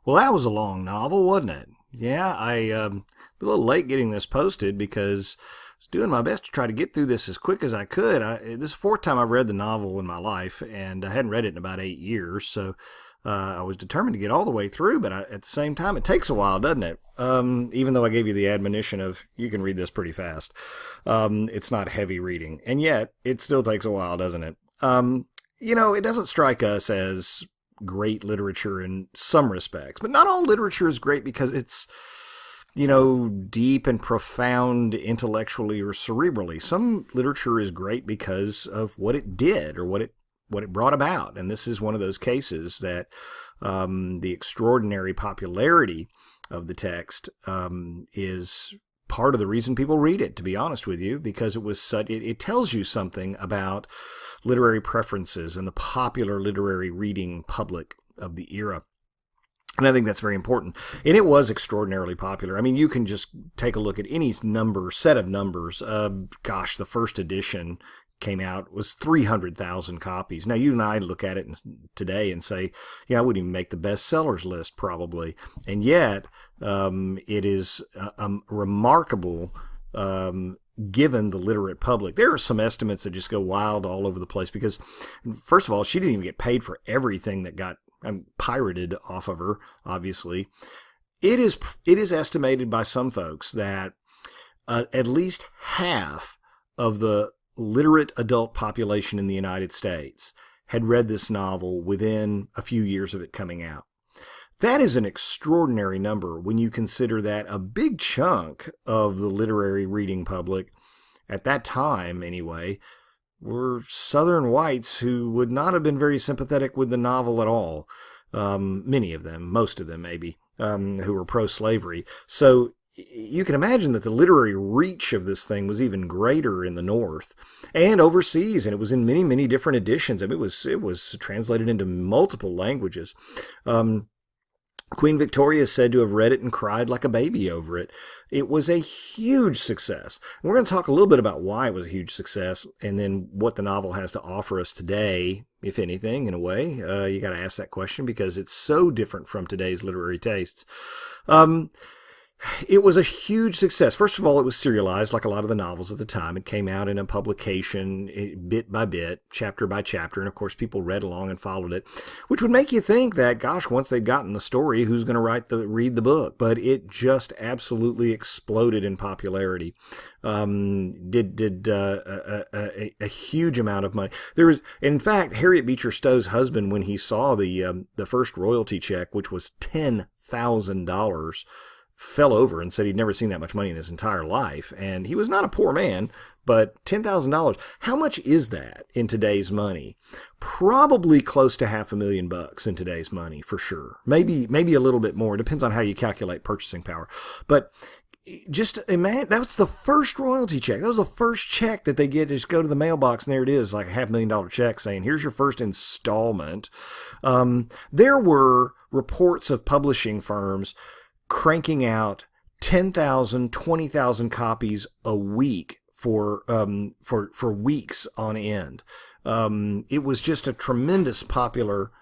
Well, that was a long novel, wasn't it? Yeah, a little late getting this posted because I was doing my best to try to get through this as quick as I could. This is the fourth time I've read the novel in my life, and I hadn't read it in about 8 years, so I was determined to get all the way through. But at the same time, it takes a while, doesn't it? Even though I gave you the admonition of you can read this pretty fast, it's not heavy reading, and yet it still takes a while, doesn't it? It doesn't strike us as great literature in some respects, but not all literature is great because it's, deep and profound intellectually or cerebrally. Some literature is great because of what it did or what it brought about, and this is one of those cases that the extraordinary popularity of the text is part of the reason people read it, to be honest with you, because it tells you something about literary preferences and the popular literary reading public of the era. And I think that's very important. And it was extraordinarily popular. I mean, you can just take a look at any set of numbers. The first edition came out was 300,000 copies. Now, you and I look at it today and say, I wouldn't even make the bestsellers list probably. And yet, it is remarkable given the literate public. There are some estimates that just go wild all over the place because, first of all, she didn't even get paid for everything that got pirated off of her, obviously. It is estimated by some folks that at least half of the literate adult population in the United States had read this novel within a few years of it coming out. That is an extraordinary number when you consider that a big chunk of the literary reading public, at that time anyway, were Southern whites who would not have been very sympathetic with the novel at all. Many of them, most of them maybe, who were pro-slavery. So you can imagine that the literary reach of this thing was even greater in the North and overseas, and it was in many, many different editions. I mean, it was translated into multiple languages. Queen Victoria is said to have read it and cried like a baby over it. It was a huge success. And we're going to talk a little bit about why it was a huge success and then what the novel has to offer us today, if anything, in a way. You got to ask that question because it's so different from today's literary tastes. It was a huge success. First of all, it was serialized like a lot of the novels at the time. It came out in a publication bit by bit, chapter by chapter, and of course people read along and followed it, which would make you think that, gosh, once they'd gotten the story, who's going to read the book? But it just absolutely exploded in popularity. Did a huge amount of money. There was, in fact, Harriet Beecher Stowe's husband, when he saw the first royalty check, which was $10,000, fell over and said he'd never seen that much money in his entire life. And he was not a poor man, but $10,000. How much is that in today's money? Probably close to $500,000 in today's money, for sure. Maybe a little bit more. It depends on how you calculate purchasing power. But just imagine, that was the first royalty check. That was the first check that they get. Just go to the mailbox and there it is, like a $500,000 check saying, here's your first installment. There were reports of publishing firms cranking out 10,000, 20,000 copies a week for weeks on end. It was just a tremendous popular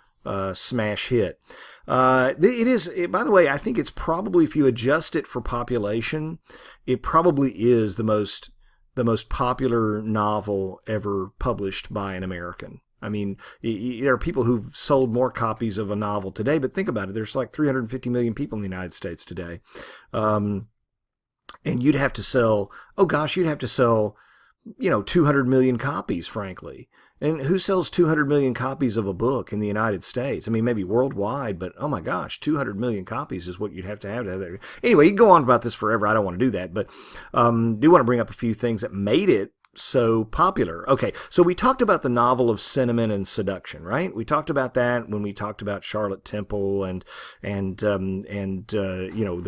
smash hit. It is, by the way, I think it's probably, if you adjust it for population, it probably is the most popular novel ever published by an American. I mean, there are people who've sold more copies of a novel today, but think about it. There's like 350 million people in the United States today. And you'd have to sell, 200 million copies, frankly. And who sells 200 million copies of a book in the United States? I mean, maybe worldwide, but oh my gosh, 200 million copies is what you'd have to have there. Anyway, you can go on about this forever. I don't want to do that, but do want to bring up a few things that made it so popular. Okay, so we talked about the novel of sentiment and seduction, right? We talked about that when we talked about Charlotte Temple and the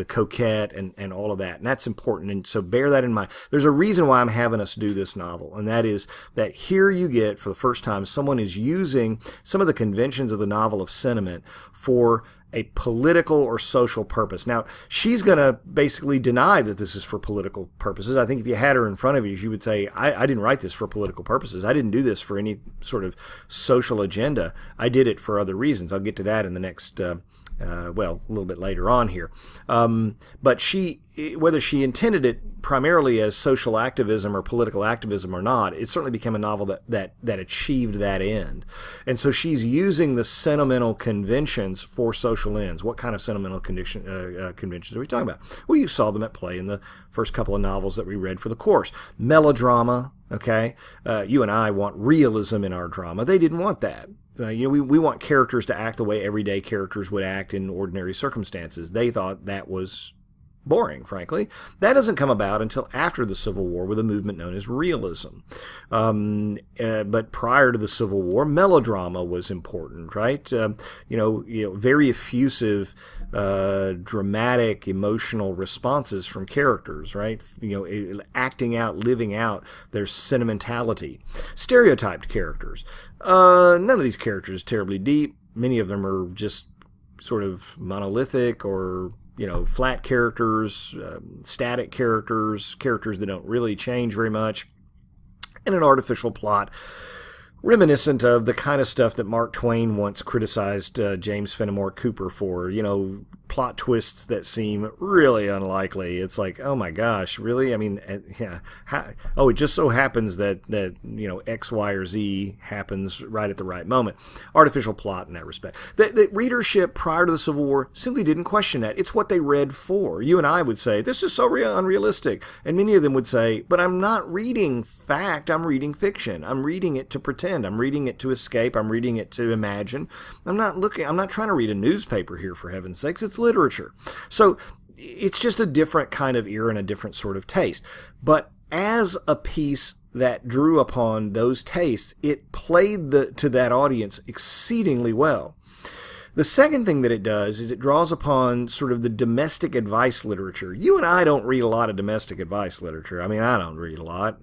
coquette and all of that, and that's important. And so bear that in mind. There's a reason why I'm having us do this novel, and that is that here you get, for the first time, someone is using some of the conventions of the novel of sentiment for a political or social purpose. Now, she's going to basically deny that this is for political purposes. I think if you had her in front of you, she would say, I didn't write this for political purposes. I didn't do this for any sort of social agenda. I did it for other reasons. I'll get to that in the next well, a little bit later on here. But whether she intended it primarily as social activism or political activism or not, it certainly became a novel that achieved that end. And so she's using the sentimental conventions for social ends. What kind of sentimental conventions are we talking about? Well, you saw them at play in the first couple of novels that we read for the course. Melodrama, okay? You and I want realism in our drama. They didn't want that. We want characters to act the way everyday characters would act in ordinary circumstances. They thought that was boring, frankly. That doesn't come about until after the Civil War with a movement known as realism. But prior to the Civil War, melodrama was important, right? Very effusive, dramatic, emotional responses from characters, right? Acting out, living out their sentimentality. Stereotyped characters. None of these characters is terribly deep. Many of them are just sort of monolithic or flat characters, static characters that don't really change very much, and an artificial plot reminiscent of the kind of stuff that Mark Twain once criticized James Fenimore Cooper for, plot twists that seem really unlikely. It's like, oh my gosh, really? I mean, yeah. It just so happens that X, Y, or Z happens right at the right moment. Artificial plot in that respect. The readership prior to the Civil War simply didn't question that. It's what they read for. You and I would say, this is so unrealistic. And many of them would say, but I'm not reading fact, I'm reading fiction. I'm reading it to pretend. I'm reading it to escape. I'm reading it to imagine. I'm not trying to read a newspaper here, for heaven's sakes. It's literature. So it's just a different kind of ear and a different sort of taste. But as a piece that drew upon those tastes, it played to that audience exceedingly well. The second thing that it does is it draws upon sort of the domestic advice literature. You and I don't read a lot of domestic advice literature. I mean, I don't read a lot,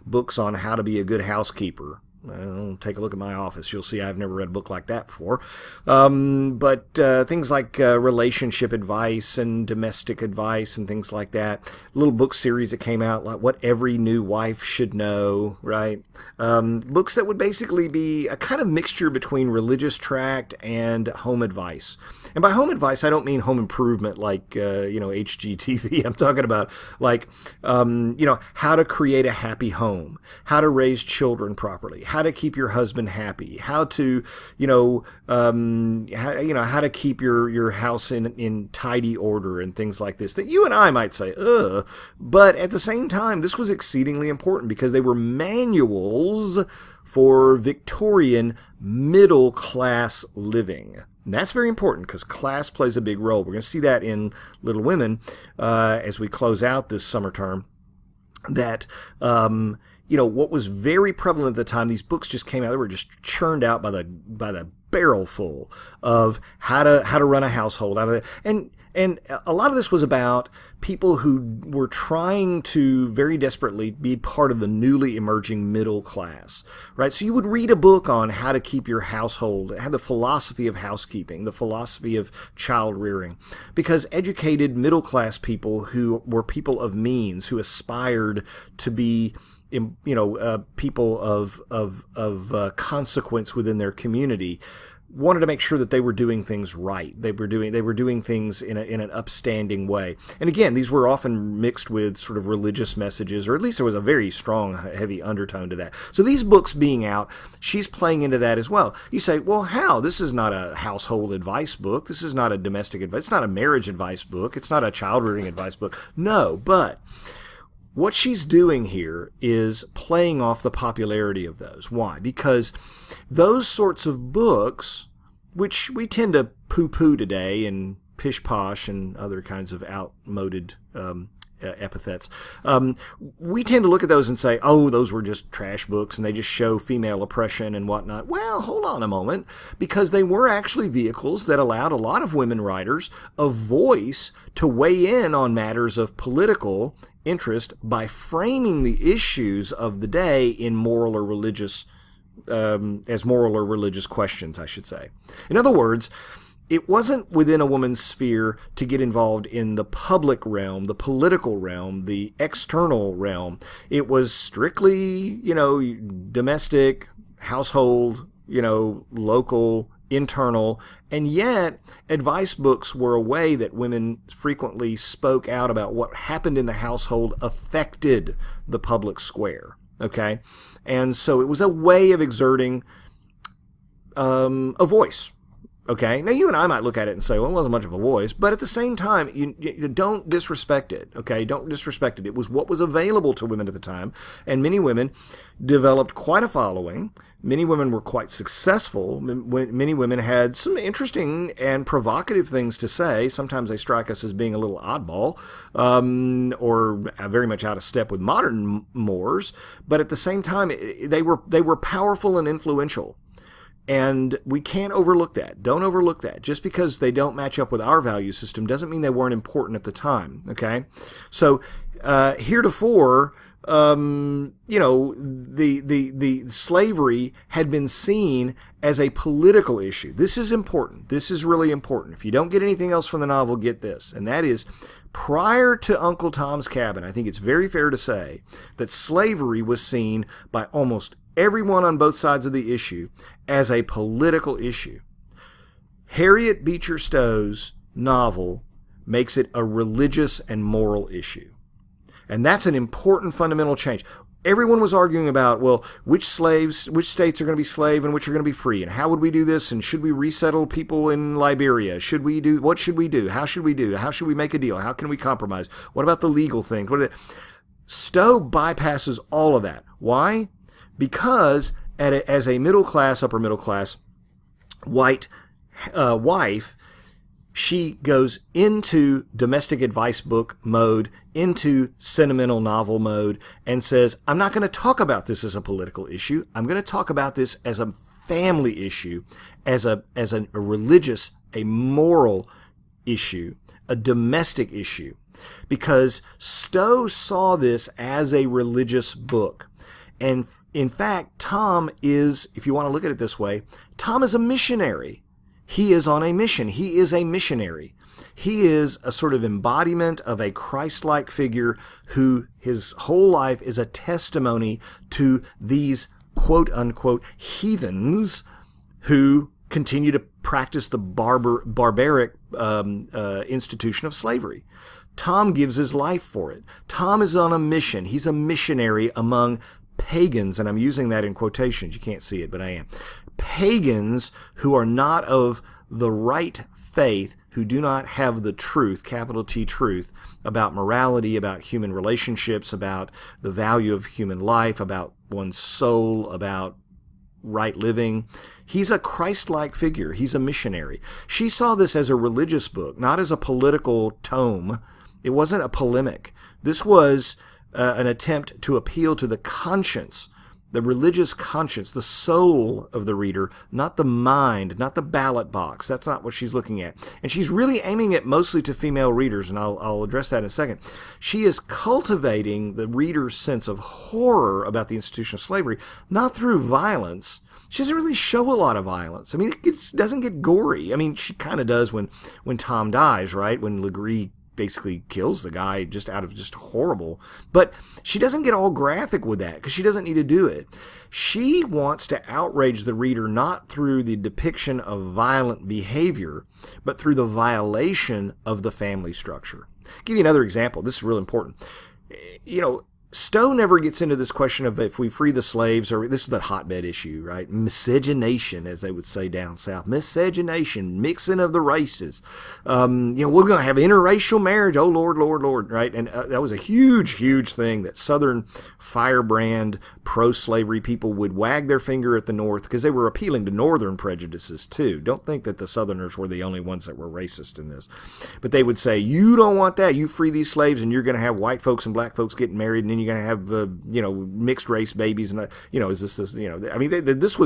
books on how to be a good housekeeper. Well, take a look at my office. You'll see I've never read a book like that before. But things like relationship advice and domestic advice and things like that. Little book series that came out, like What Every New Wife Should Know, right? Books that would basically be a kind of mixture between religious tract and home advice. And by home advice, I don't mean home improvement like, HGTV. I'm talking about like, how to create a happy home, how to raise children properly, how to keep your husband happy, how to, how to keep your house in tidy order and things like this that you and I might say, ugh. But at the same time, this was exceedingly important because they were manuals for Victorian middle class living. And that's very important because class plays a big role. We're going to see that in Little Women as we close out this summer term. That what was very prevalent at the time, these books just came out. They were just churned out by the barrel full of how to run a household. And a lot of this was about people who were trying to very desperately be part of the newly emerging middle class, right? So you would read a book on how to keep your household, have the philosophy of housekeeping, the philosophy of child rearing, because educated middle class people who were people of means, who aspired to be people of consequence within their community, wanted to make sure that they were doing things right. They were doing things in an upstanding way. And again, these were often mixed with sort of religious messages, or at least there was a very strong, heavy undertone to that. So these books being out, she's playing into that as well. You say, well, how? This is not a household advice book. This is not a domestic advice. It's not a marriage advice book. It's not a child rearing advice book. No, but what she's doing here is playing off the popularity of those. Why? Because those sorts of books, which we tend to poo-poo today in pish-posh and other kinds of outmoded epithets, we tend to look at those and say, oh, those were just trash books and they just show female oppression and whatnot. Well, hold on a moment, because they were actually vehicles that allowed a lot of women writers a voice to weigh in on matters of political interest by framing the issues of the day in moral or religious questions, I should say. In other words, it wasn't within a woman's sphere to get involved in the public realm, the political realm, the external realm. It was strictly, domestic, household, local, internal, and yet advice books were a way that women frequently spoke out about what happened in the household affected the public square. Okay? And so it was a way of exerting a voice. Okay? Now, you and I might look at it and say, well, it wasn't much of a voice, but at the same time, you don't disrespect it. Okay? Don't disrespect it. It was what was available to women at the time, and many women developed quite a following. Many women were quite successful. Many women had some interesting and provocative things to say. Sometimes they strike us as being a little oddball or very much out of step with modern mores, but at the same time, they were powerful and influential. And we can't overlook that. Don't overlook that. Just because they don't match up with our value system doesn't mean they weren't important at the time. Okay? So, heretofore, the slavery had been seen as a political issue. This is important. This is really important. If you don't get anything else from the novel, get this. And that is, prior to Uncle Tom's Cabin, I think it's very fair to say that slavery was seen by almost everyone on both sides of the issue as a political issue. Harriet Beecher Stowe's novel makes it a religious and moral issue. And that's an important fundamental change. Everyone was arguing about, well, which states are going to be slave and which are going to be free, and how would we do this, and should we resettle people in Liberia? What should we do? How should we do? How should we make a deal? How can we compromise? What about the legal things? Stowe bypasses all of that. Why? Because as a upper middle class white wife, she goes into domestic advice book mode, into sentimental novel mode, and says, I'm not going to talk about this as a political issue. I'm going to talk about this as a family issue, as a religious, a moral issue, a domestic issue. Because Stowe saw this as a religious book. And in fact, Tom is, if you want to look at it this way, Tom is a missionary. He is on a mission. He is a missionary. He is a sort of embodiment of a Christ-like figure who his whole life is a testimony to these quote-unquote heathens who continue to practice the barbaric institution of slavery. Tom gives his life for it. Tom is on a mission. He's a missionary among pagans, and I'm using that in quotations. You can't see it, but I am. Pagans who are not of the right faith, who do not have the truth, capital T truth, about morality, about human relationships, about the value of human life, about one's soul, about right living. He's a Christ-like figure. He's a missionary. She saw this as a religious book, not as a political tome. It wasn't a polemic. This was an attempt to appeal to the conscience, the religious conscience, the soul of the reader, not the mind, not the ballot box. That's not what she's looking at. And she's really aiming it mostly to female readers, and I'll address that in a second. She is cultivating the reader's sense of horror about the institution of slavery, not through violence. She doesn't really show a lot of violence. I mean, it doesn't get gory. I mean, she kind of does when Tom dies, right? When Legree basically kills the guy just out of just horrible. But she doesn't get all graphic with that because she doesn't need to do it. She wants to outrage the reader not through the depiction of violent behavior, but through the violation of the family structure. I'll give you another example. This is real important. Stowe never gets into this question of if we free the slaves, or this is the hotbed issue, right? Miscegenation, as they would say down south. Miscegenation, mixing of the races. We're going to have interracial marriage. Oh, Lord, Lord, Lord, right? And that was a huge, huge thing that Southern firebrand pro-slavery people would wag their finger at the North because they were appealing to Northern prejudices too. Don't think that the Southerners were the only ones that were racist in this. But they would say, you don't want that. You free these slaves and you're going to have white folks and black folks getting married, and then you're going to have mixed race babies, and this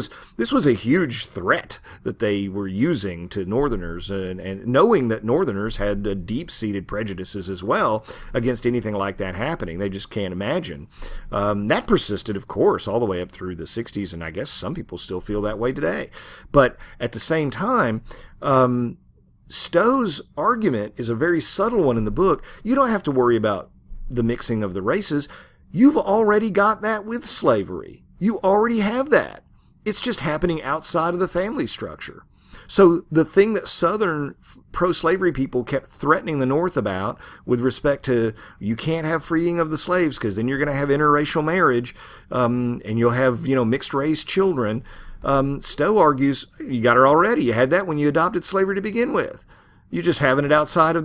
was a huge threat that they were using to Northerners, and knowing that Northerners had deep-seated prejudices as well against anything like that happening. They just can't imagine. That persisted, of course, all the way up through the 60s, and I guess some people still feel that way today. But at the same time, Stowe's argument is a very subtle one in the book. You don't have to worry about the mixing of the races. You've already got that with slavery. You already have that. It's just happening outside of the family structure. So the thing that Southern pro-slavery people kept threatening the North about with respect to you can't have freeing of the slaves because then you're going to have interracial marriage and you'll have, mixed race children. Stowe argues you got it already. You had that when you adopted slavery to begin with. You're just having it outside of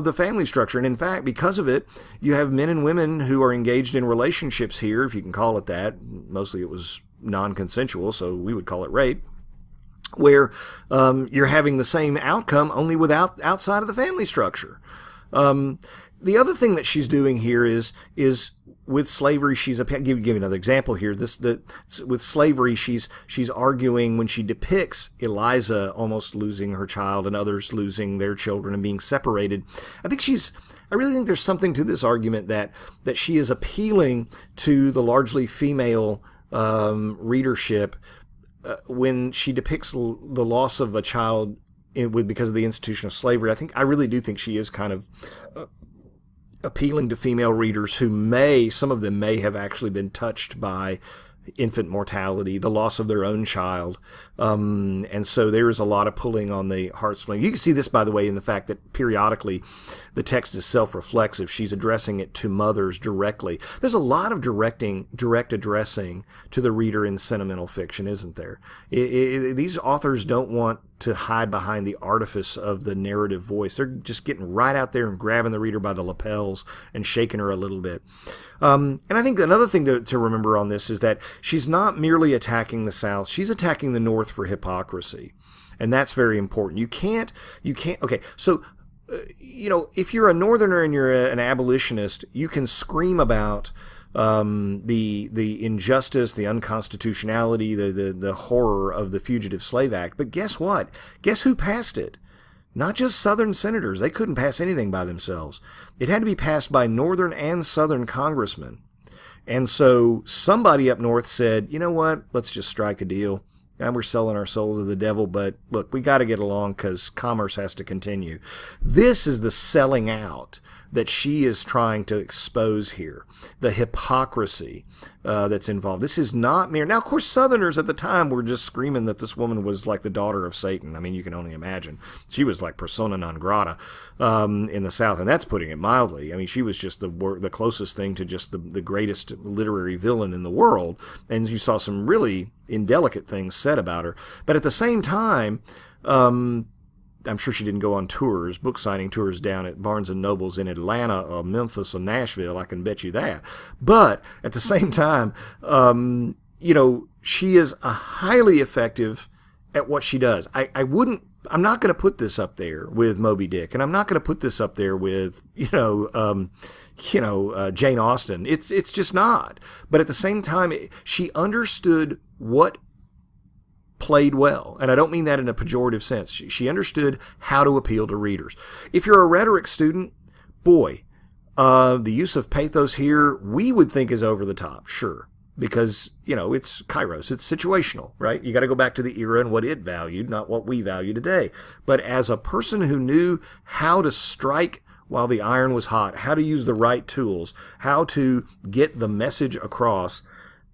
the family structure. And in fact, because of it, you have men and women who are engaged in relationships here, if you can call it that. Mostly it was non-consensual, so we would call it rape, where you're having the same outcome only outside of the family structure. The other thing that she's doing here is with slavery, I'll give you another example here. With slavery, she's arguing when she depicts Eliza almost losing her child and others losing their children and being separated. I really think there's something to this argument that she is appealing to the largely female readership when she depicts the loss of a child because of the institution of slavery. I really do think she is kind of appealing to female readers some of them may have actually been touched by infant mortality, the loss of their own child. And so there is a lot of pulling on the heartstrings. You can see this, by the way, in the fact that periodically the text is self-reflexive. She's addressing it to mothers directly. There's a lot of direct addressing to the reader in sentimental fiction, isn't there? These authors don't want to hide behind the artifice of the narrative voice. They're just getting right out there and grabbing the reader by the lapels and shaking her a little bit. And I think another thing to remember on this is that she's not merely attacking the South. She's attacking the North for hypocrisy. And that's very important. You can't, okay, so, if you're a Northerner and you're an abolitionist, you can scream about the injustice, the unconstitutionality, the horror of the Fugitive Slave Act. But guess what? Guess who passed it? Not just Southern senators. They couldn't pass anything by themselves. It had to be passed by Northern and Southern congressmen. And so somebody up north said, you know what? Let's just strike a deal. And we're selling our soul to the devil, but look, we got to get along because commerce has to continue. This is the selling out that she is trying to expose here, the hypocrisy that's involved. This is not mere. Now, of course, Southerners at the time were just screaming that this woman was like the daughter of Satan. I mean, you can only imagine. She was like persona non grata in the South, and that's putting it mildly. I mean, she was just the closest thing to just the greatest literary villain in the world, and you saw some really indelicate things said about her. But at the same time, I'm sure she didn't go on tours, book signing tours down at Barnes & Noble's in Atlanta or Memphis or Nashville. I can bet you that. But at the same time, she is a highly effective at what she does. I'm not going to put this up there with Moby Dick, and I'm not going to put this up there with, Jane Austen. It's just not. But at the same time, she understood what played well. And I don't mean that in a pejorative sense. She understood how to appeal to readers. If you're a rhetoric student, boy, the use of pathos here, we would think is over the top, sure. Because, it's kairos, it's situational, right? You got to go back to the era and what it valued, not what we value today. But as a person who knew how to strike while the iron was hot, how to use the right tools, how to get the message across.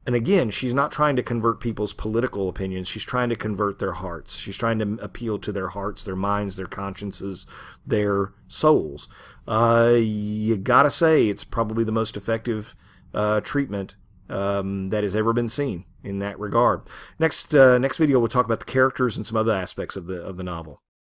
And again, she's not trying to convert people's political opinions. She's trying to convert their hearts. She's trying to appeal to their hearts, their minds, their consciences, their souls. You got to say it's probably the most effective treatment that has ever been seen in that regard. Next video, we'll talk about the characters and some other aspects of the novel.